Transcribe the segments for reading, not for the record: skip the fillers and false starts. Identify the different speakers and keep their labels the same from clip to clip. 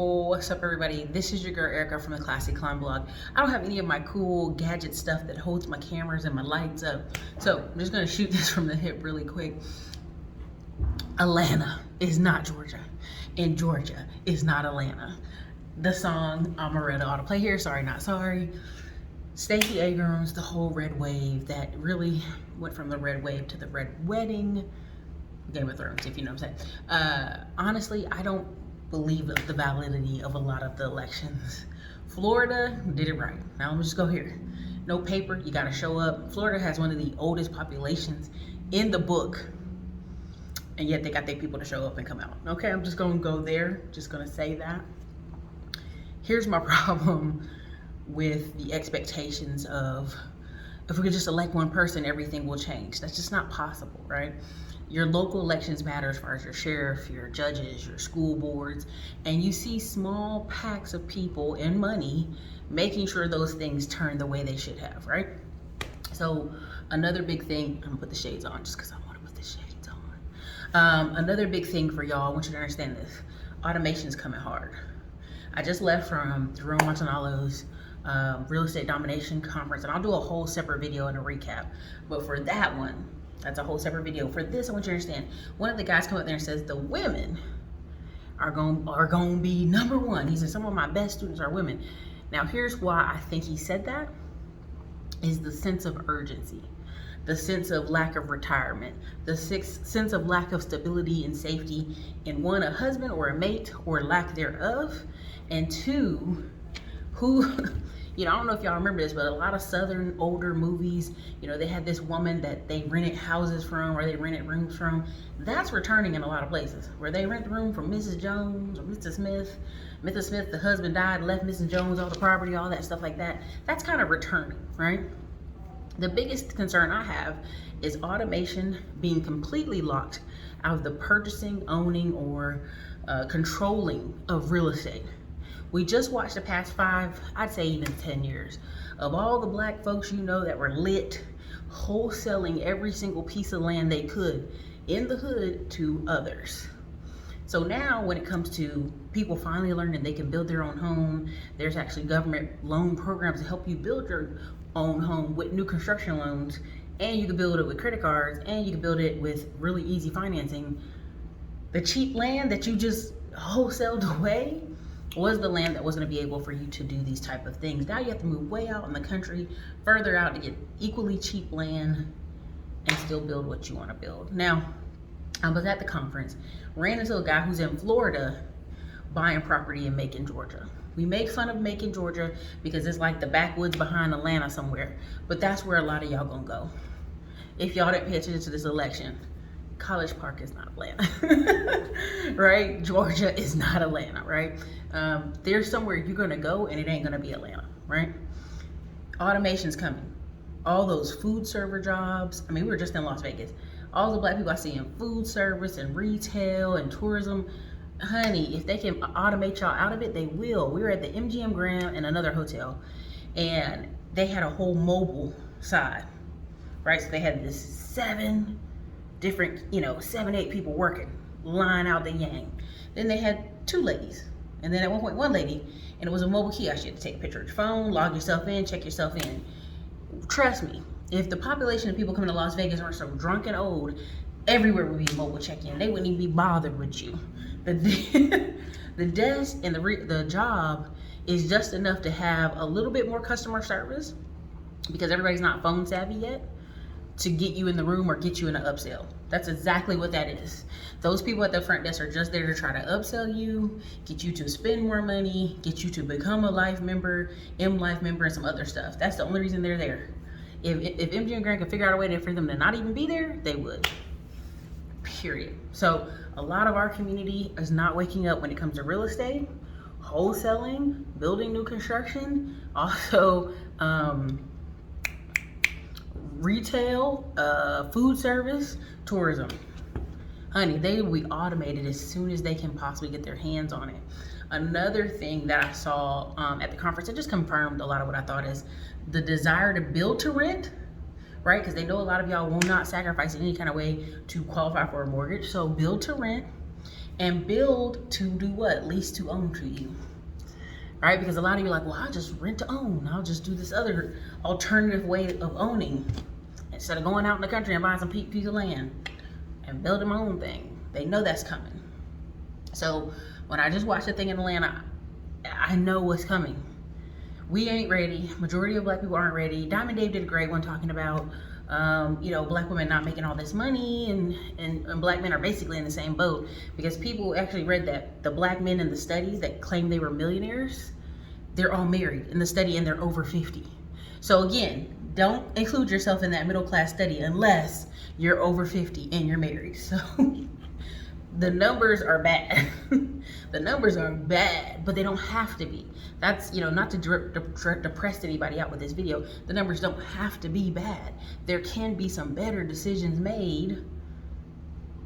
Speaker 1: Oh, what's up everybody? This is your girl Ericka from the Classy Climb blog. I don't have any of my cool gadget stuff that holds my cameras and my lights up. So I'm just gonna shoot this from the hip really quick. Atlanta is not Georgia, and Georgia is not Atlanta. The song Omeretta ought to play here, sorry not sorry. Stacey Abrams, the whole red wave that really went from the red wave to the red wedding. Game of Thrones, if you know what I'm saying. Honestly, I don't believe the validity of a lot of the elections. Florida did it right. Now let me just go here. No paper, you gotta show up. Florida has one of the oldest populations in the book, and yet they got their people to show up and come out. Okay, I'm just gonna go there, just gonna say that. Here's my problem with the expectations of, if we could just elect one person, everything will change. That's just not possible, right? Your local elections matter as far as your sheriff, your judges, your school boards, and you see small packs of people and money making sure those things turn the way they should have, right? So another big thing, I'm gonna put the shades on just because I want to put the shades on. Another big thing for y'all, I want you to understand this, automation's coming hard. I just left from Jerome Montanalo's real estate domination conference, and I'll do a whole separate video and a recap, but for that one, that's a whole separate video. For this, I want you to understand, one of the guys come up there and says the women are going to be number one. He said some of my best students are women. Now here's why I think he said that, is the sense of urgency, the sense of lack of retirement, the sense of lack of stability and safety in one, a husband or a mate or lack thereof, and two, who you know, I don't know if y'all remember this, but a lot of Southern older movies, you know, they had this woman that they rented houses from or they rented rooms from. That's returning in a lot of places, where they rent the room from Mrs. Jones or Mr. Smith. Mrs. Smith, the husband died, left Mrs. Jones all the property, all that stuff like that. That's kind of returning, right? The biggest concern I have is automation being completely locked out of the purchasing, owning, or controlling of real estate. We just watched the past 5, I'd say even 10 years, of all the black folks you know that were lit, wholesaling every single piece of land they could in the hood to others. So now when it comes to people finally learning they can build their own home, there's actually government loan programs to help you build your own home with new construction loans, and you can build it with credit cards, and you can build it with really easy financing. The cheap land that you just wholesaled away was the land that was going to be able for you to do these type of things. Now you have to move way out in the country, further out, to get equally cheap land and still build what you want to build. Now, I was at the conference, ran into a guy who's in Florida buying property in Macon, Georgia. We make fun of Macon, Georgia because it's like the backwoods behind Atlanta somewhere, but that's where a lot of y'all gonna go. If y'all didn't pay attention to this election, College Park is not Atlanta, right? Georgia is not Atlanta, right? There's somewhere you're gonna go and it ain't gonna be Atlanta, right? Automation's coming. All those food server jobs, I mean, we were just in Las Vegas. All the black people I see in food service and retail and tourism, honey, if they can automate y'all out of it, they will. We were at the MGM Grand and another hotel, and they had a whole mobile side, right? So they had this 7 different, 7, 8 people working, line out the yang. Then they had 2 ladies. And then at one point, 1 lady, and it was a mobile kiosk. You had to take a picture of your phone, log yourself in, check yourself in. Trust me, if the population of people coming to Las Vegas aren't so drunk and old, everywhere would be mobile check-in. They wouldn't even be bothered with you. The desk and the job is just enough to have a little bit more customer service, because everybody's not phone savvy yet, to get you in the room or get you in an upsell. That's exactly what that is. Those people at the front desk are just there to try to upsell you, get you to spend more money, get you to become a life member, M-Life member, and some other stuff. That's the only reason they're there. If MGM Grand could figure out a way for them to not even be there, they would. Period. So a lot of our community is not waking up when it comes to real estate, wholesaling, building new construction, also retail, food service, tourism. Honey, they will be automated as soon as they can possibly get their hands on it. Another thing that I saw at the conference, it just confirmed a lot of what I thought, is the desire to build to rent, right? Because they know a lot of y'all will not sacrifice in any kind of way to qualify for a mortgage. So build to rent and build to do what? Lease to own to you. Right? Because a lot of you are like, well, I'll just rent to own. I'll just do this other alternative way of owning instead of going out in the country and buying some piece of land and building my own thing. They know that's coming. So when I just watched the thing in Atlanta, I know what's coming. We ain't ready. Majority of black people aren't ready. Diamond Dave did a great one talking about, you know, black women not making all this money, and black men are basically in the same boat, because people actually read that the black men in the study that claim they were millionaires, they're all married in the study and they're over 50. So again, don't include yourself in that middle class study unless you're over 50 and you're married. So the numbers are bad. The numbers are bad, but they don't have to be. That's, you know, not to depress anybody out with this video. The numbers don't have to be bad. There can be some better decisions made.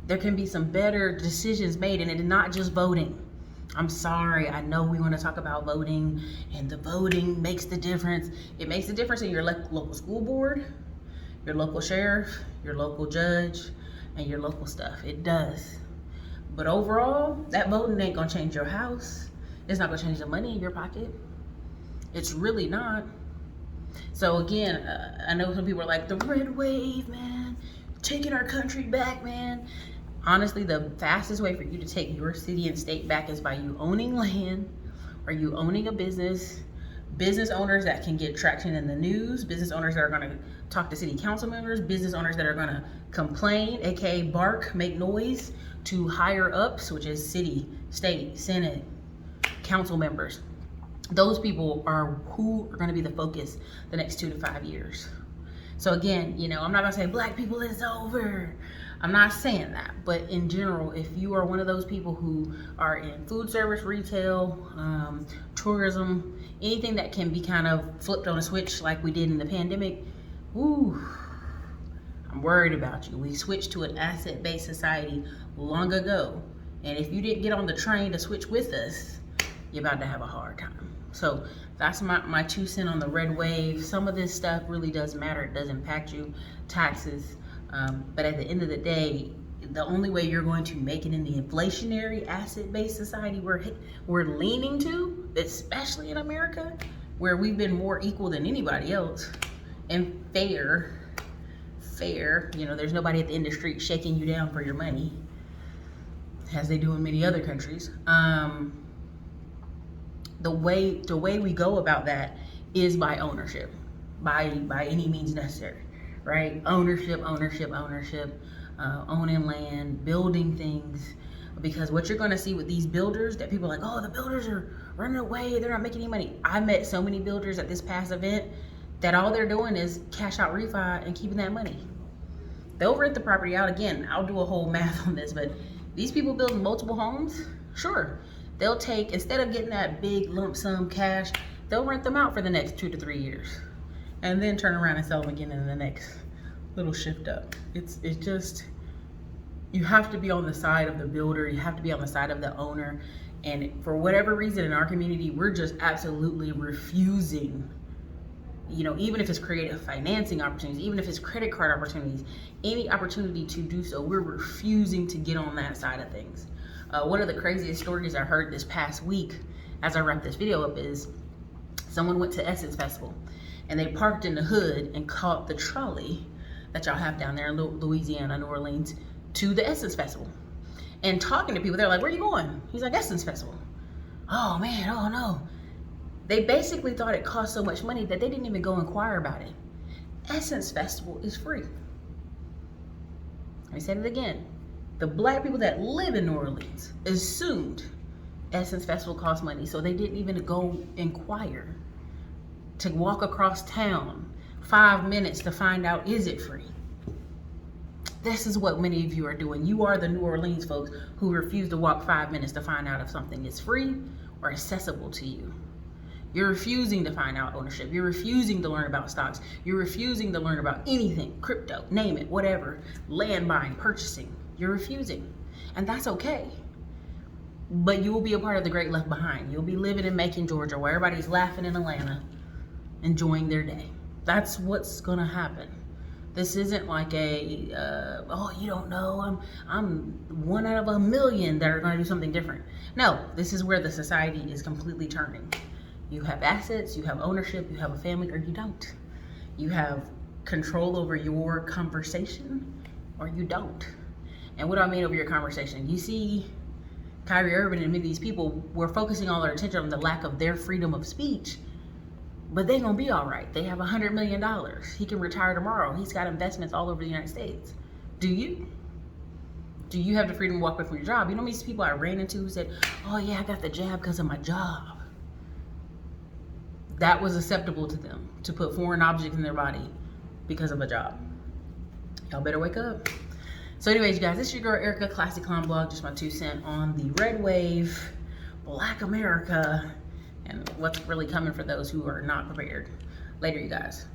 Speaker 1: There can be some better decisions made, and it's not just voting. I'm sorry, I know we want to talk about voting, and the voting makes the difference. It makes the difference in your local school board, your local sheriff, your local judge, and your local stuff. It does. But overall, that voting ain't gonna change your house. It's not gonna change the money in your pocket. It's really not. So again, I know some people are like, the red wave, man, taking our country back, man. Honestly, the fastest way for you to take your city and state back is by you owning land, or you owning a business owners that can get traction in the news, business owners that are gonna talk to city council members, business owners that are gonna complain, aka bark, make noise to higher ups, which is city, state, senate, council members. Those people are who are gonna be the focus the next 2 to 5 years. So again, you know, I'm not gonna say black people is over. I'm not saying that, but in general, if you are one of those people who are in food service, retail, tourism, anything that can be kind of flipped on a switch like we did in the pandemic, woo, I'm worried about you. We switched to an asset-based society long ago, and if you didn't get on the train to switch with us, you're about to have a hard time. So that's my 2 cents on the red wave. Some of this stuff really does matter. It does impact you, taxes. But at the end of the day, the only way you're going to make it in the inflationary asset-based society we're leaning to, especially in America, where we've been more equal than anybody else, and fair, you know, there's nobody at the end of the street shaking you down for your money, as they do in many other countries. The way we go about that is by ownership, by any means necessary. Right? Ownership, owning land, building things. Because what you're gonna see with these builders, that people are like, oh, the builders are running away, they're not making any money. I met so many builders at this past event that all they're doing is cash out refi and keeping that money. They'll rent the property out. Again, I'll do a whole math on this, but these people building multiple homes, sure. They'll take, instead of getting that big lump sum cash, they'll rent them out for the next 2 to 3 years, and then turn around and sell them again in the next little shift up. It's just, you have to be on the side of the builder, you have to be on the side of the owner, and for whatever reason in our community, we're just absolutely refusing, you know, even if it's creative financing opportunities, even if it's credit card opportunities, any opportunity to do so, we're refusing to get on that side of things. One of the craziest stories I heard this past week, as I wrap this video up, is someone went to Essence Festival, and they parked in the hood and caught the trolley that y'all have down there in Louisiana, New Orleans, to the Essence Festival. And talking to people, they're like, where are you going? He's like, Essence Festival. Oh man, oh no. They basically thought it cost so much money that they didn't even go inquire about it. Essence Festival is free. Let me say it again. The black people that live in New Orleans assumed Essence Festival cost money, so they didn't even go inquire. To walk across town 5 minutes to find out, is it free? This is what many of you are doing. You are the New Orleans folks who refuse to walk 5 minutes to find out if something is free or accessible to you. You're refusing to find out ownership. You're refusing to learn about stocks. You're refusing to learn about anything, crypto, name it, whatever, land buying, purchasing. You're refusing, and that's okay. But you will be a part of the great left behind. You'll be living in Macon, Georgia, where everybody's laughing in Atlanta, enjoying their day. That's what's gonna happen. This isn't like a, oh, you don't know, I'm one out of a million that are going to do something different. No, this is where the society is completely turning. You have assets, you have ownership, you have a family, or you don't. You have control over your conversation, or you don't. And what do I mean over your conversation? You see Kyrie Irving and many of these people, we're focusing all our attention on the lack of their freedom of speech, but they're gonna be all right. They have $100 million. He can retire tomorrow. He's got investments all over the United States. Do you? Do you have the freedom to walk away from your job? You know these people I ran into who said, oh yeah, I got the jab because of my job. That was acceptable to them, to put foreign objects in their body because of a job. Y'all better wake up. So anyways, you guys, this is your girl Ericka, Classic Clown Blog, just my 2 cents on the red wave, Black America, and what's really coming for those who are not prepared. Later, you guys.